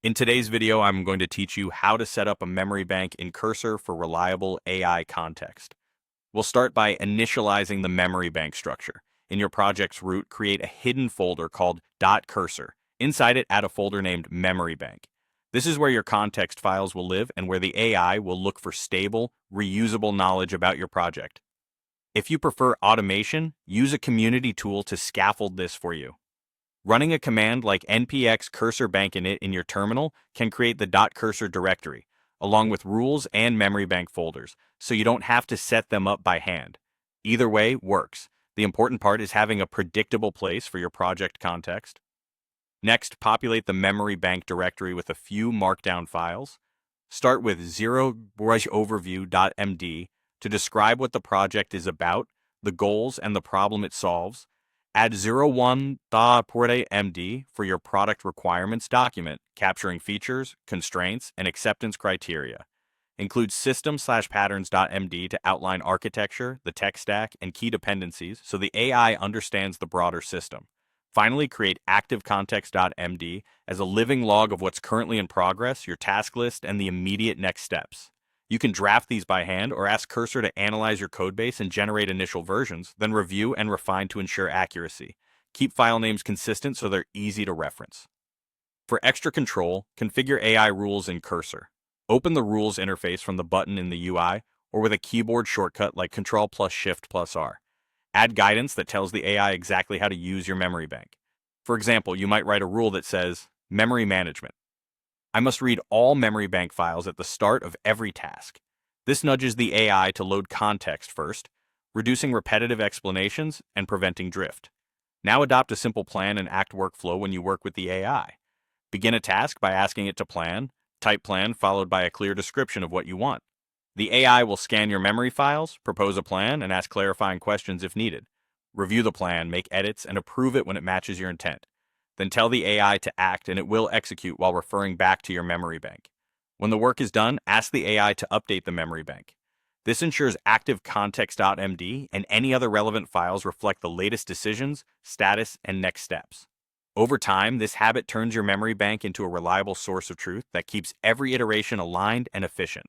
In today's video, I'm going to teach you how to set up a memory bank in Cursor for reliable AI context. We'll start by initializing the memory bank structure. In your project's root, create a hidden folder called .cursor. Inside it, add a folder named memory bank. This is where your context files will live and where the AI will look for stable, reusable knowledge about your project. If you prefer automation, use a community tool to scaffold this for you. Running a command like npx cursor bank init in your terminal can create the .cursor directory, along with rules and memory bank folders, so you don't have to set them up by hand. Either way works. The important part is having a predictable place for your project context. Next, populate the memory bank directory with a few markdown files. Start with 0brush-overview.md to describe what the project is about, the goals, and the problem it solves. Add 01.md for your product requirements document, capturing features, constraints, and acceptance criteria. Include system/patterns.md to outline architecture, the tech stack, and key dependencies so the AI understands the broader system. Finally, create activecontext.md as a living log of what's currently in progress, your task list, and the immediate next steps. You can draft these by hand or ask Cursor to analyze your codebase and generate initial versions, then review and refine to ensure accuracy. Keep file names consistent so they're easy to reference. For extra control, configure AI rules in Cursor. Open the rules interface from the button in the UI or with a keyboard shortcut like Ctrl+Shift+R. Add guidance that tells the AI exactly how to use your memory bank. For example, you might write a rule that says, Memory Management. I must read all memory bank files at the start of every task. This nudges the AI to load context first, reducing repetitive explanations and preventing drift. Now adopt a simple plan and act workflow when you work with the AI. Begin a task by asking it to plan, type plan followed by a clear description of what you want. The AI will scan your memory files, propose a plan, and ask clarifying questions if needed. Review the plan, make edits, and approve it when it matches your intent. Then tell the AI to act and it will execute while referring back to your memory bank. When the work is done, ask the AI to update the memory bank. This ensures active context.md and any other relevant files reflect the latest decisions, status, and next steps. Over time, this habit turns your memory bank into a reliable source of truth that keeps every iteration aligned and efficient.